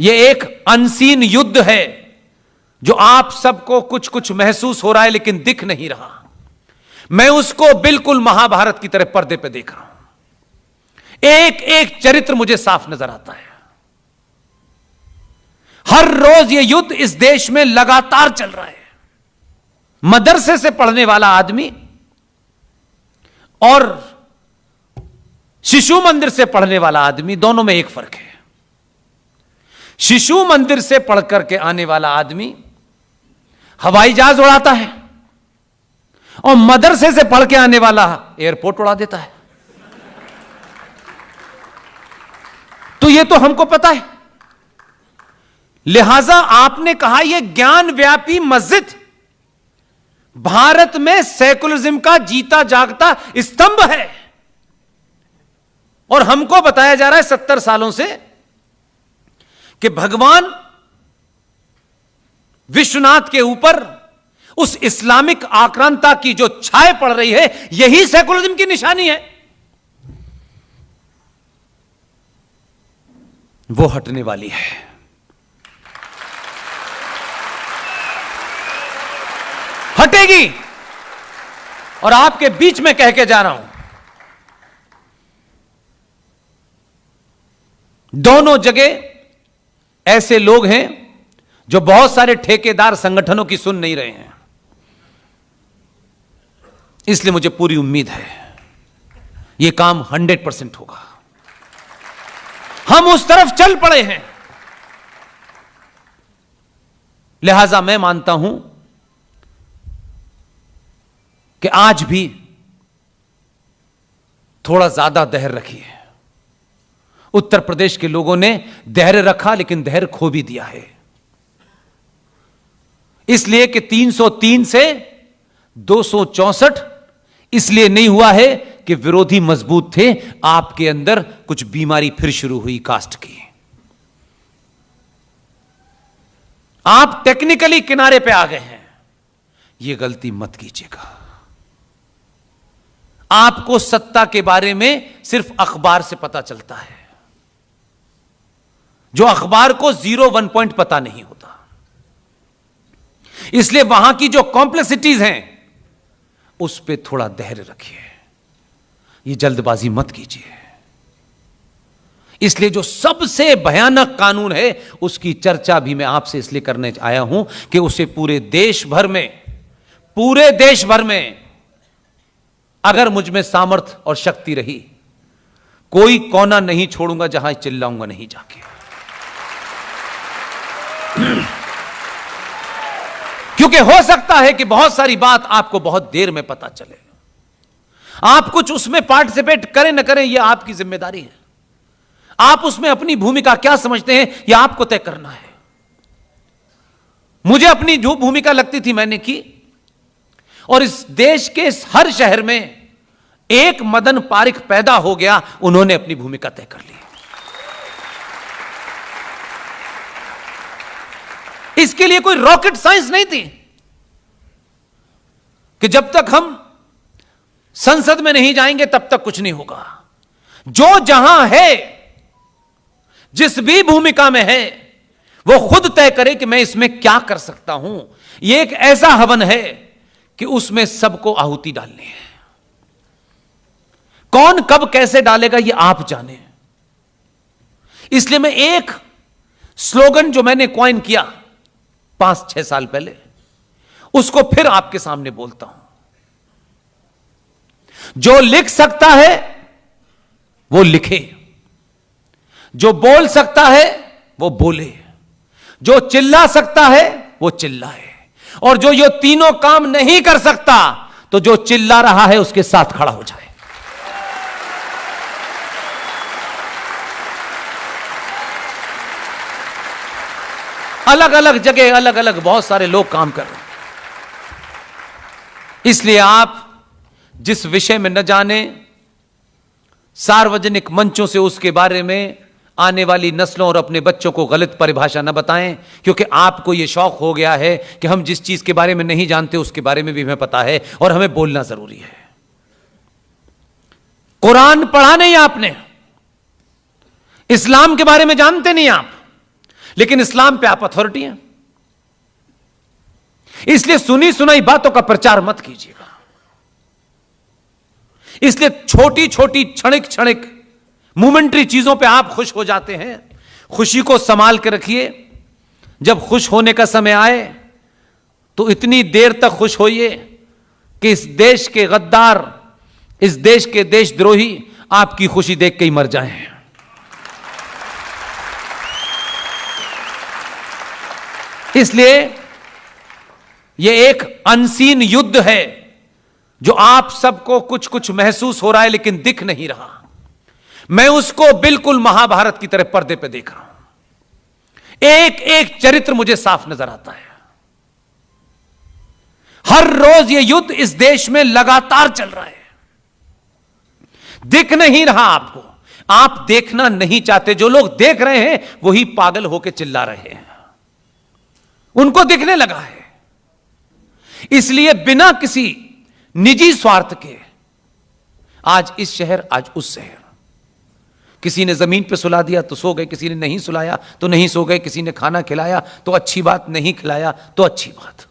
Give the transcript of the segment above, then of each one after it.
यह एक अनसीन युद्ध है जो आप सबको कुछ कुछ महसूस हो रहा है लेकिन दिख नहीं रहा। मैं उसको बिल्कुल महाभारत की तरह पर्दे पे देख रहा हूं। एक एक चरित्र मुझे साफ नजर आता है। हर रोज यह युद्ध इस देश में लगातार चल रहा है। मदरसे से पढ़ने वाला आदमी और शिशु मंदिर से पढ़ने वाला आदमी, दोनों में एक फर्क है। शिशु मंदिर से पढ़कर के आने वाला आदमी हवाई जहाज उड़ाता है और मदरसे से पढ़ के आने वाला एयरपोर्ट उड़ा देता है। तो यह तो हमको पता है। लिहाजा आपने कहा यह ज्ञान व्यापी मस्जिद भारत में सेकुलरिज्म का जीता जागता स्तंभ है। और हमको बताया जा रहा है 70 सालों से कि भगवान विश्वनाथ के ऊपर उस इस्लामिक आक्रांता की जो छाया पड़ रही है, यही सेकुलरिज्म की निशानी है। वो हटने वाली है। हटेगी। और आपके बीच में कह के जा रहा हूं, दोनों जगह ऐसे लोग हैं जो बहुत सारे ठेकेदार संगठनों की सुन नहीं रहे हैं। इसलिए मुझे पूरी उम्मीद है यह काम 100% होगा। हम उस तरफ चल पड़े हैं। लिहाजा मैं मानता हूं कि आज भी थोड़ा ज्यादा धैर्य रखिए। उत्तर प्रदेश के लोगों ने धैर्य रखा लेकिन धैर्य खो भी दिया है। इसलिए कि 303 से 264 इसलिए नहीं हुआ है कि विरोधी मजबूत थे। आपके अंदर कुछ बीमारी फिर शुरू हुई कास्ट की। आप टेक्निकली किनारे पे आ गए हैं। यह गलती मत कीजिएगा। आपको सत्ता के बारे में सिर्फ अखबार से पता चलता है, जो अखबार को 0-1 पॉइंट पता नहीं होता। इसलिए वहां की जो कॉम्प्लेक्सिटीज हैं उस पे थोड़ा धैर्य रखिए। ये जल्दबाजी मत कीजिए। इसलिए जो सबसे भयानक कानून है उसकी चर्चा भी मैं आपसे इसलिए करने आया हूं कि उसे पूरे देश भर में अगर मुझ में सामर्थ्य और शक्ति रही, कोई कोना नहीं छोड़ूंगा जहां चिल्लाऊंगा नहीं जाके। क्योंकि हो सकता है कि बहुत सारी बात आपको बहुत देर में पता चले। आप कुछ उसमें पार्टिसिपेट करें न करें, यह आपकी जिम्मेदारी है। आप उसमें अपनी भूमिका क्या समझते हैं यह आपको तय करना है। मुझे अपनी जो भूमिका लगती थी मैंने की, और इस देश के हर शहर में एक मदन पारिख पैदा हो गया, उन्होंने अपनी भूमिका तय कर ली। इसके लिए कोई रॉकेट साइंस नहीं थी कि जब तक हम संसद में नहीं जाएंगे तब तक कुछ नहीं होगा। जो जहां है, जिस भी भूमिका में है, वो खुद तय करे कि मैं इसमें क्या कर सकता हूं। यह एक ऐसा हवन है कि उसमें सबको आहुति डालनी है। कौन कब कैसे डालेगा यह आप जाने। इसलिए मैं एक स्लोगन जो मैंने कॉइन किया 5-6 साल पहले, उसको फिर आपके सामने बोलता हूं। जो लिख सकता है वो लिखे, जो बोल सकता है वो बोले, जो चिल्ला सकता है वो चिल्लाए, और जो ये तीनों काम नहीं कर सकता तो जो चिल्ला रहा है उसके साथ खड़ा हो जाए। अलग अलग जगह अलग अलग बहुत सारे लोग काम कर रहे हैं। इसलिए आप जिस विषय में न जाने, सार्वजनिक मंचों से उसके बारे में आने वाली नस्लों और अपने बच्चों को गलत परिभाषा न बताएं, क्योंकि आपको यह शौक हो गया है कि हम जिस चीज के बारे में नहीं जानते उसके बारे में भी हमें पता है और हमें बोलना जरूरी है। कुरान पढ़ा नहीं आपने, इस्लाम के बारे में जानते नहीं आप, लेकिन इस्लाम पे आप अथॉरिटी हैं। इसलिए सुनी सुनाई बातों का प्रचार मत कीजिएगा। इसलिए छोटी छोटी क्षणिक क्षणिक मोमेंटरी चीजों पे आप खुश हो जाते हैं। खुशी को संभाल के रखिए। जब खुश होने का समय आए तो इतनी देर तक खुश होइए कि इस देश के गद्दार, इस देश के देशद्रोही आपकी खुशी देख के ही मर जाएं। इसलिए यह एक अनसीन युद्ध है जो आप सबको कुछ कुछ महसूस हो रहा है लेकिन दिख नहीं रहा। मैं उसको बिल्कुल महाभारत की तरह पर्दे पे देख रहा हूं। एक एक चरित्र मुझे साफ नजर आता है। हर रोज यह युद्ध इस देश में लगातार चल रहा है। दिख नहीं रहा आपको। आप देखना नहीं चाहते। जो लोग देख रहे हैं वही पागल होकर चिल्ला रहे हैं। उनको दिखने लगा है। इसलिए बिना किसी निजी स्वार्थ के आज इस शहर, आज उस शहर, किसी ने जमीन पे सुला दिया तो सो गए, किसी ने नहीं सुलाया तो नहीं सो गए, किसी ने खाना खिलाया तो अच्छी बात, नहीं खिलाया तो अच्छी बात।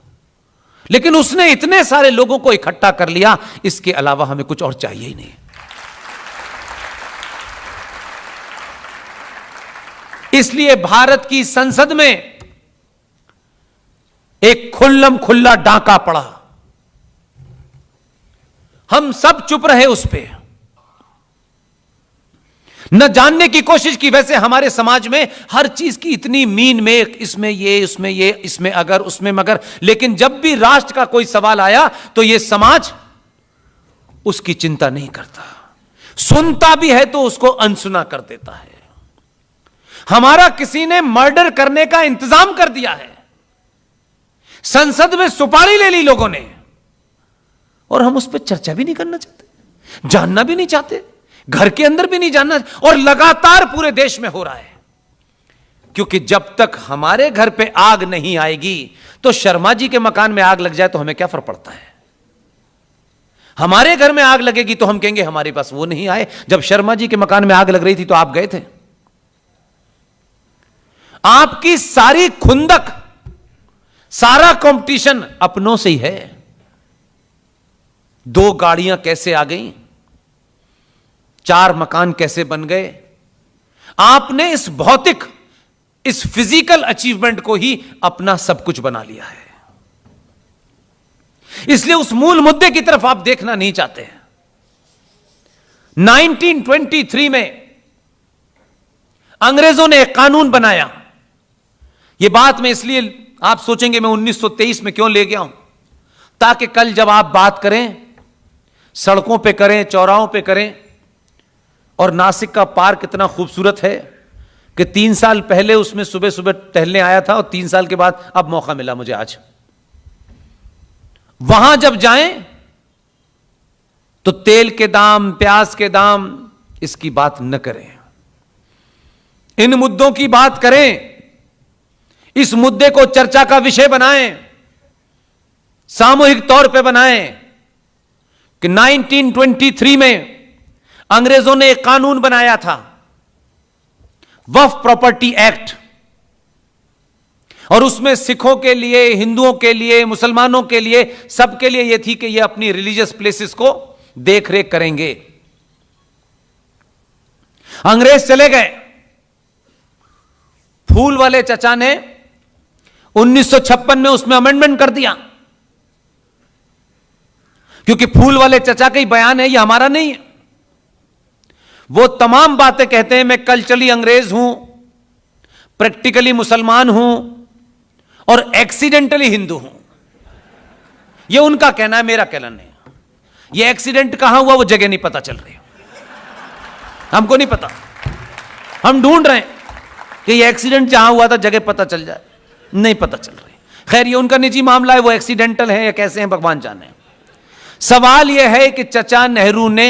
लेकिन उसने इतने सारे लोगों को इकट्ठा कर लिया। इसके अलावा हमें कुछ और चाहिए ही नहीं। इसलिए भारत की संसद में एक खुल्लम खुल्ला डांका पड़ा। हम सब चुप रहे उस पे, न जानने की कोशिश की। वैसे हमारे समाज में हर चीज की इतनी मीन में, इसमें ये, उसमें ये, इसमें अगर, उसमें मगर। लेकिन जब भी राष्ट्र का कोई सवाल आया तो यह समाज उसकी चिंता नहीं करता। सुनता भी है तो उसको अनसुना कर देता है। हमारा किसी ने मर्डर करने का इंतजाम कर दिया है। संसद में सुपारी ले ली लोगों ने और हम उस पर चर्चा भी नहीं करना चाहते, जानना भी नहीं चाहते, घर के अंदर भी नहीं जानना। और लगातार पूरे देश में हो रहा है। क्योंकि जब तक हमारे घर पे आग नहीं आएगी तो शर्मा जी के मकान में आग लग जाए तो हमें क्या फर्क पड़ता है। हमारे घर में आग लगेगी तो हम कहेंगे हमारे पास वो नहीं आए। जब शर्मा जी के मकान में आग लग रही थी तो आप गए थे। आपकी सारी खुंदक, सारा कंपटीशन अपनों से ही है। 2 गाड़ियां कैसे आ गई, 4 मकान कैसे बन गए। आपने इस भौतिक, इस फिजिकल अचीवमेंट को ही अपना सब कुछ बना लिया है। इसलिए उस मूल मुद्दे की तरफ आप देखना नहीं चाहते। 1923 में अंग्रेजों ने एक कानून बनाया। यह बात मैं इसलिए, आप सोचेंगे मैं 1923 में क्यों ले गया हूं, ताकि कल जब आप बात करें, सड़कों पे करें, चौराहों पे करें। और नासिक का पार्क इतना खूबसूरत है कि 3 साल पहले उसमें सुबह सुबह टहलने आया था और 3 साल के बाद अब मौका मिला मुझे आज। वहां जब जाएं तो तेल के दाम, प्याज के दाम, इसकी बात न करें। इन मुद्दों की बात करें। इस मुद्दे को चर्चा का विषय बनाएं, सामूहिक तौर पे बनाएं कि 1923 में अंग्रेजों ने एक कानून बनाया था, वक्फ प्रॉपर्टी एक्ट। और उसमें सिखों के लिए, हिंदुओं के लिए, मुसलमानों के लिए, सबके लिए यह थी कि यह अपनी रिलीजियस प्लेसेस को देखरेख करेंगे। अंग्रेज चले गए। फूल वाले चचा ने 1956 में उसमें अमेंडमेंट कर दिया। क्योंकि फूल वाले चचा का ही बयान है, यह हमारा नहीं है। वो तमाम बातें कहते हैं मैं कल्चरली अंग्रेज हूं, प्रैक्टिकली मुसलमान हूं और एक्सीडेंटली हिंदू हूं। यह उनका कहना है, मेरा कहना नहीं। यह एक्सीडेंट कहां हुआ वो जगह नहीं पता चल रही, हमको नहीं पता। हम ढूंढ रहे हैं कि यह एक्सीडेंट जहां हुआ था जगह पता चल जाए, नहीं पता चल रही। खैर, ये उनका निजी मामला है, वो एक्सीडेंटल है या कैसे हैं भगवान जाने। सवाल यह है कि चचा नेहरू ने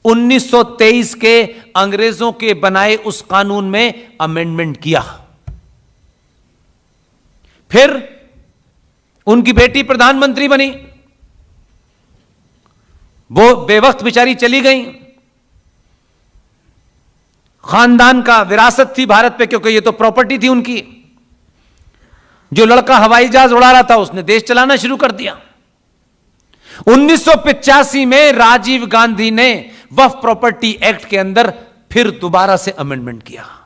1923 के अंग्रेजों के बनाए उस कानून में अमेंडमेंट किया। फिर उनकी बेटी प्रधानमंत्री बनी। वो बेवक्त बेचारी चली गई। खानदान का विरासत थी भारत पे, क्योंकि ये तो प्रॉपर्टी थी उनकी। जो लड़का हवाई जहाज उड़ा रहा था उसने देश चलाना शुरू कर दिया। 1985 में राजीव गांधी ने वक्फ प्रॉपर्टी एक्ट के अंदर फिर दोबारा से अमेंडमेंट किया।